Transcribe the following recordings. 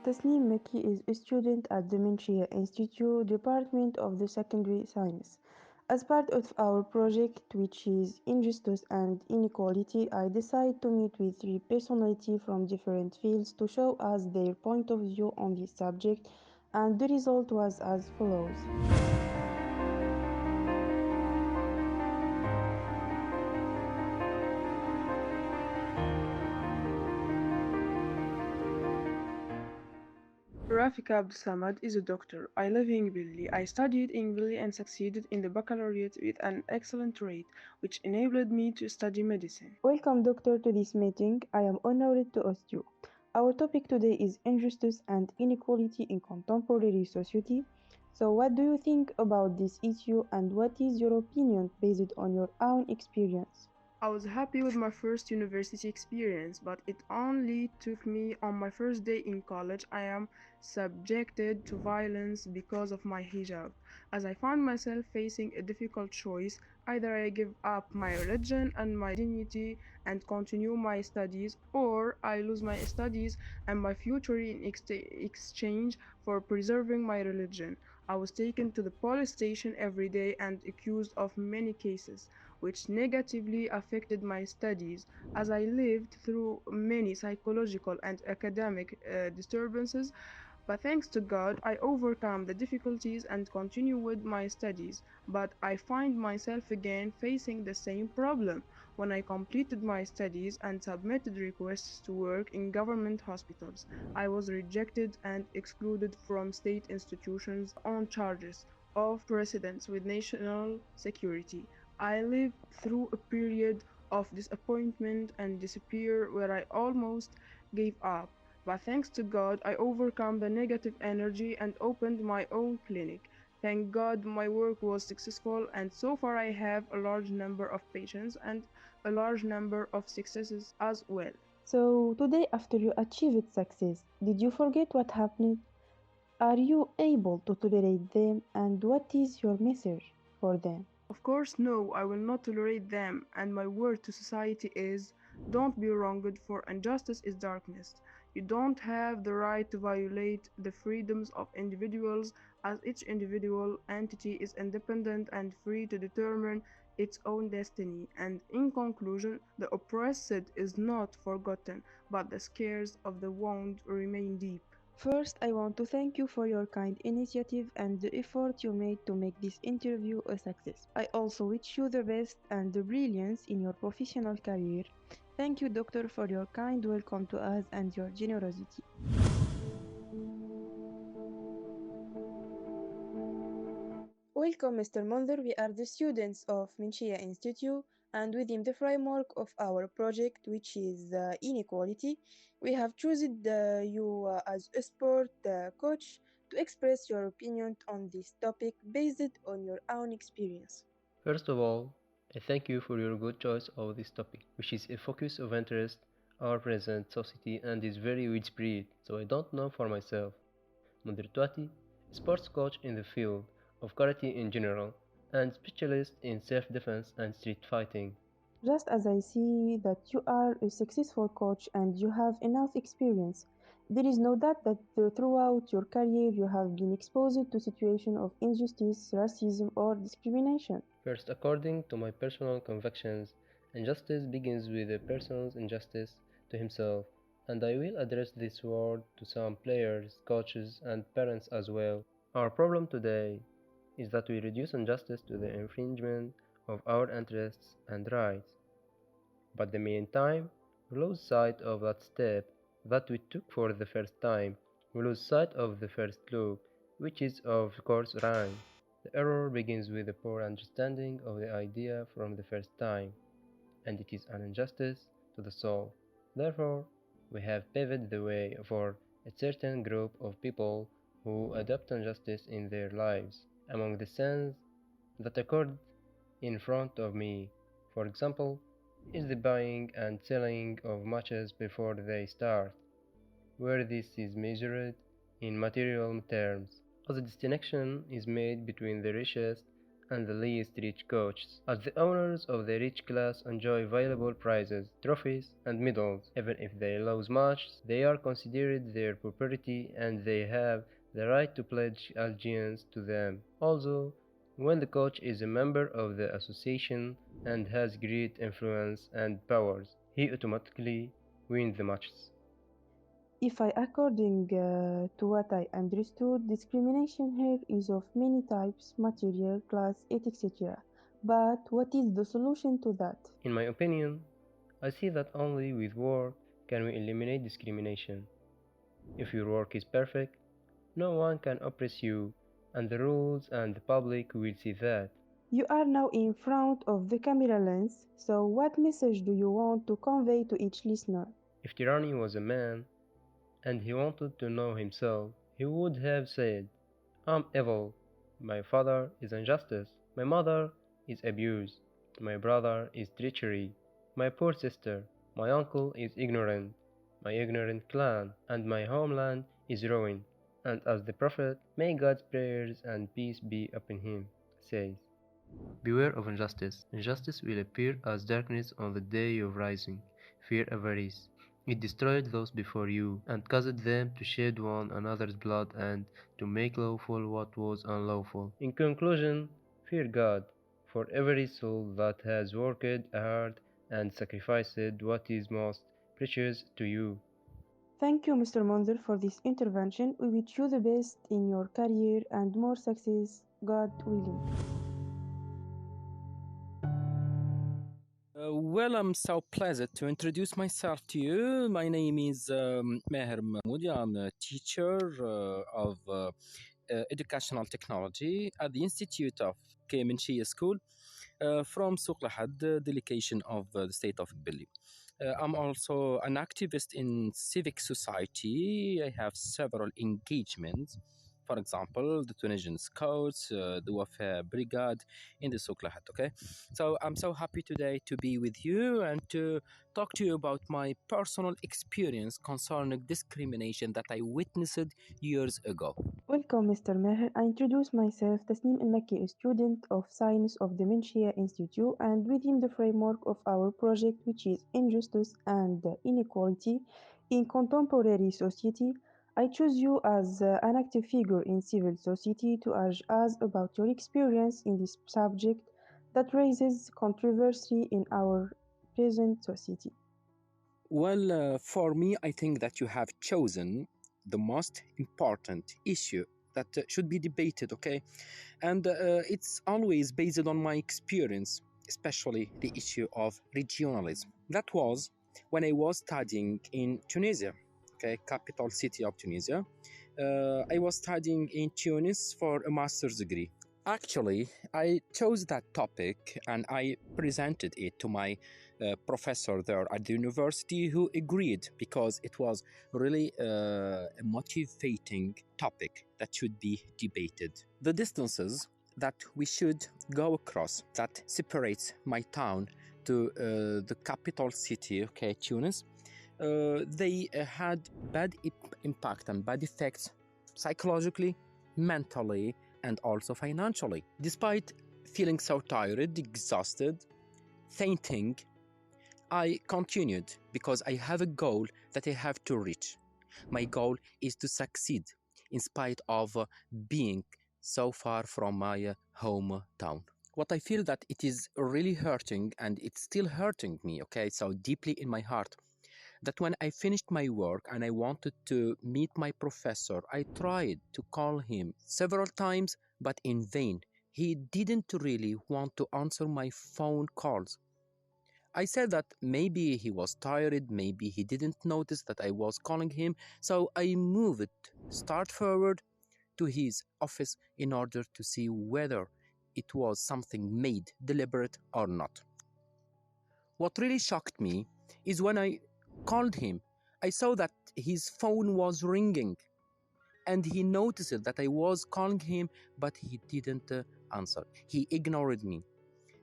Tسنيم Makki is a student at the Münchia Institute, Department of the Secondary Science. As part of our project, which is Injustice and Inequality, I decided to meet with three personalities from different fields to show us their point of view on this subject, and the result was as follows. Rafika Abdulsamad is a doctor. I live in Billi. I studied in Billi and succeeded in the baccalaureate with an excellent rate, which enabled me to study medicine. Welcome, Doctor, to this meeting. I am honored to host you. Our topic today is injustice and inequality in contemporary society. So, what do you think about this issue and what is your opinion based on your own experience? I was happy with my first university experience, but it only took me on my first day in college. I am subjected to violence because of my hijab, as I found myself facing a difficult choice. Either I give up my religion and my dignity and continue my studies, or I lose my studies and my future in exchange for preserving my religion. I was taken to the police station every day and accused of many cases, which negatively affected my studies, as I lived through many psychological and academic disturbances. But thanks to God, I overcome the difficulties and continue with my studies. But I find myself again facing the same problem. When I completed my studies and submitted requests to work in government hospitals, I was rejected and excluded from state institutions on charges of precedence with national security. I lived through a period of disappointment and despair where I almost gave up. But thanks to God, I overcome the negative energy and opened my own clinic. Thank God my work was successful, and so far I have a large number of patients and a large number of successes as well. So, today, after you achieved success, did you forget what happened? Are you able to tolerate them, and what is your message for them? Of course, no, I will not tolerate them, and my word to society is don't be wronged, for injustice is darkness. You don't have the right to violate the freedoms of individuals, as each individual entity is independent and free to determine its own destiny. And in conclusion, the oppressed is not forgotten, but the scars of the wound remain deep. First, I want to thank you for your kind initiative and the effort you made to make this interview a success. I also wish you the best and the brilliance in your professional career. Thank you, Doctor, for your kind welcome to us and your generosity. Welcome, Mr. Munzer. We are the students of Minshia Institute, and within the framework of our project, which is inequality, we have chosen you as a sport coach to express your opinion on this topic based on your own experience. First of all, I thank you for your good choice of this topic, which is a focus of interest our present society and is very widespread, so I don't know for myself. Modertuati, sports coach in the field of karate in general, and specialist in self-defense and street fighting. Just as I see that you are a successful coach and you have enough experience, there is no doubt that throughout your career you have been exposed to situations of injustice, racism, or discrimination. First, according to my personal convictions, injustice begins with a person's injustice to himself, and I will address this word to some players, coaches, and parents as well. Our problem today is that we reduce injustice to the infringement of our interests and rights. But at the meantime, we lose sight of that step that we took for the first time. We lose sight of the first look, which is of course wrong. The error begins with a poor understanding of the idea from the first time, and it is an injustice to the soul. Therefore, we have paved the way for a certain group of people who adopt injustice in their lives. Among the sins that occurred in front of me, for example, is the buying and selling of matches before they start, where this is measured in material terms, as a distinction is made between the richest and the least rich coaches, as the owners of the rich class enjoy valuable prizes, trophies, and medals. Even if they lose matches, they are considered their property and they have the right to pledge allegiance to them. Also, when the coach is a member of the association and has great influence and powers, he automatically wins the matches. If I according to what I understood, discrimination here is of many types, material, class, etc. But what is the solution to that? In my opinion, I see that only with work can we eliminate discrimination. If your work is perfect, no one can oppress you, and the rules and the public will see that. You are now in front of the camera lens, so what message do you want to convey to each listener? If tyranny was a man, and he wanted to know himself, he would have said, I'm evil, my father is injustice, my mother is abuse, my brother is treachery, my poor sister, my uncle is ignorant, my ignorant clan, and my homeland is ruined. And as the prophet, may God's prayers and peace be upon him, says, beware of injustice. Injustice will appear as darkness on the day of rising. Fear avarice. It destroyed those before you, and caused them to shed one another's blood and to make lawful what was unlawful. In conclusion, fear God, for every soul that has worked hard and sacrificed what is most precious to you. Thank you, Mr. Monzer, for this intervention. We wish you the best in your career and more success, God willing. Well, I'm so pleased to introduce myself to you. My name is Maher Mahmoudi. I'm a teacher of educational technology at the Institute of Kemenchia School from Souq Lahad, delegation of the state of Billi. I'm also an activist in civic society. I have several engagements. For example, the Tunisian Scouts, the Wafa Brigade in the Souq Lahad, okay? So I'm so happy today to be with you and to talk to you about my personal experience concerning discrimination that I witnessed years ago. Welcome, Mr. Maher. I introduce myself, Tسنيم المكي, a student of Science of Dementia Institute, and within the framework of our project, which is Injustice and Inequality in Contemporary Society, I choose you as an active figure in civil society to urge us about your experience in this subject that raises controversy in our present society. Well, for me, I think that you have chosen the most important issue that should be debated, okay? And it's always based on my experience, especially the issue of regionalism. That was when I was studying in Tunisia, okay, capital city of Tunisia. I was studying in Tunis for a master's degree. Actually, I chose that topic and I presented it to my professor there at the university, who agreed because it was really a motivating topic that should be debated. The distances that we should go across that separates my town to the capital city, okay, Tunis, they had bad impact and bad effects psychologically, mentally, and also financially. Despite feeling so tired, exhausted, fainting, I continued because I have a goal that I have to reach. My goal is to succeed in spite of being so far from my hometown. What I feel that it is really hurting, and it's still hurting me, okay, so deeply in my heart, that when I finished my work and I wanted to meet my professor, I tried to call him several times, but in vain. He didn't really want to answer my phone calls. I said that maybe he was tired, maybe he didn't notice that I was calling him, so I moved start forward to his office in order to see whether it was something made deliberate or not. What really shocked me is when I called him, I saw that his phone was ringing and he noticed that I was calling him, but he didn't answer. He ignored me.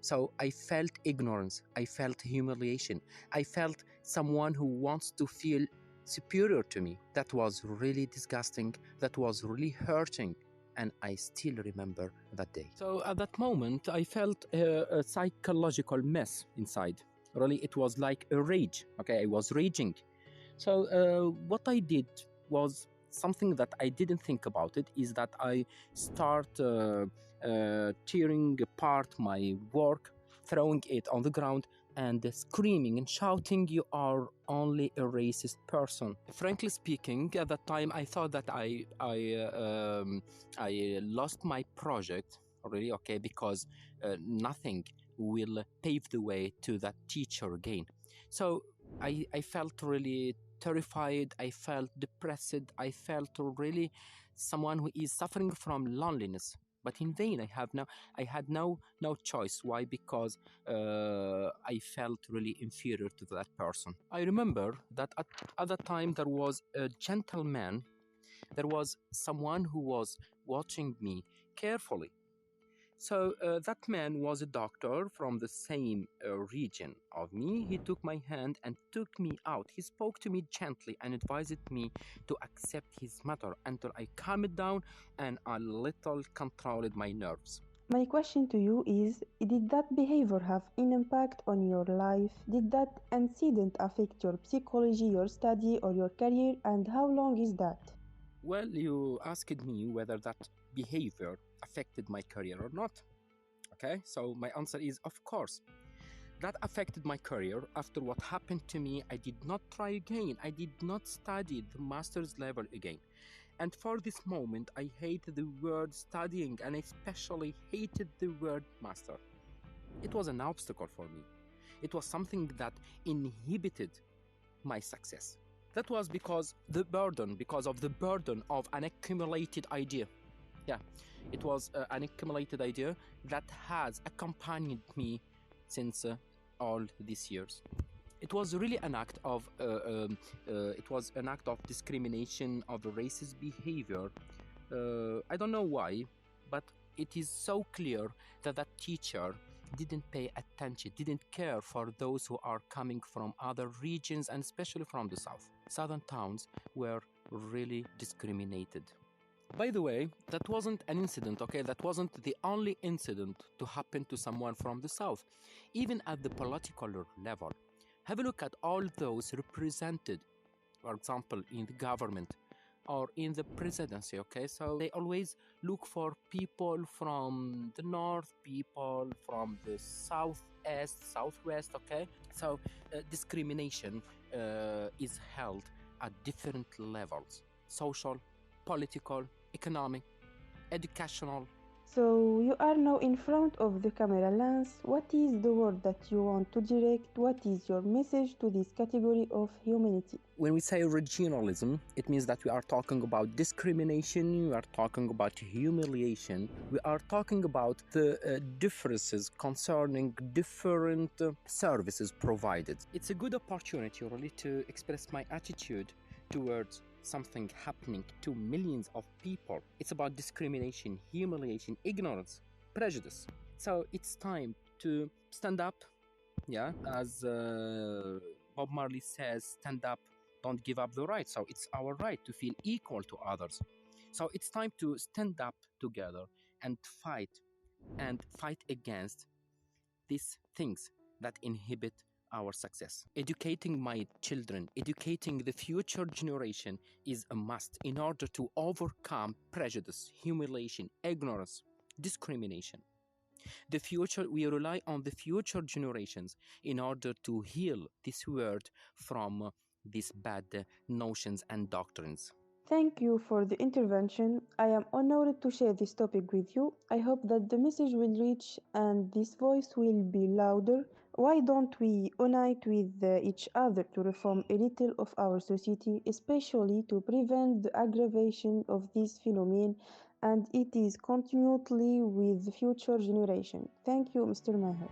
So I felt ignorance, I felt humiliation, I felt someone who wants to feel superior to me. That was really disgusting, that was really hurting. and I still remember that day. So at that moment, I felt a psychological mess inside. Really, it was like a rage. Okay, I was raging. So what I did was something that I didn't think about it, is that I start tearing apart my work, throwing it on the ground, and screaming and shouting, "You are only a racist person." Frankly speaking, at that time, I thought that I lost my project, really, okay, because nothing will pave the way to that teacher again. So I felt really terrified. I felt depressed. I felt really someone who is suffering from loneliness. But in vain, I had no choice. Why? Because I felt really inferior to that person. I remember that at that time there was a gentleman, there was someone who was watching me carefully. So that man was a doctor from the same region of me. He took my hand and took me out. He spoke to me gently and advised me to accept his matter until I calmed down and a little controlled my nerves. My question to you is, did that behavior have an impact on your life? Did that incident affect your psychology, your study, or your career, and how long is that? Well, you asked me whether that behavior affected my career or not. Okay, so my answer is of course. That affected my career. After what happened to me, I did not try again. I did not study the master's level again. And for this moment, I hated the word studying, and I especially hated the word master. It was an obstacle for me. It was something that inhibited my success. That was because of the burden of an accumulated idea. Yeah, it was an accumulated idea that has accompanied me since all these years. It was really an act of discrimination, of racist behavior. I don't know why, but it is so clear that that teacher didn't pay attention, didn't care for those who are coming from other regions, and especially from the south. Southern towns were really discriminated. By the way, that wasn't an incident, okay? That wasn't the only incident to happen to someone from the south. Even at the political level, have a look at all those represented, for example, in the government or in the presidency, okay? So they always look for people from the north, people from the southeast, southwest, okay? So discrimination is held at different levels: social, political, economic, educational. So you are now in front of the camera lens. What is the word that you want to direct? What is your message to this category of humanity? When we say regionalism, it means that we are talking about discrimination, we are talking about humiliation, we are talking about the differences concerning different services provided. It's a good opportunity really to express my attitude towards something happening to millions of people. It's about discrimination, humiliation, ignorance, prejudice. So it's time to stand up, yeah, as Bob Marley says, stand up, don't give up the right. So it's our right to feel equal to others. So it's time to stand up together and fight against these things that inhibit our success. Educating my children, educating the future generation is a must in order to overcome prejudice, humiliation, ignorance, discrimination. We rely on the future generations in order to heal this world from these bad notions and doctrines. Thank you for the intervention. I am honored to share this topic with you. I hope that the message will reach and this voice will be louder. Why don't we unite with each other to reform a little of our society, especially to prevent the aggravation of this phenomenon, and it is continually with the future generation. Thank you, Mr. Maher.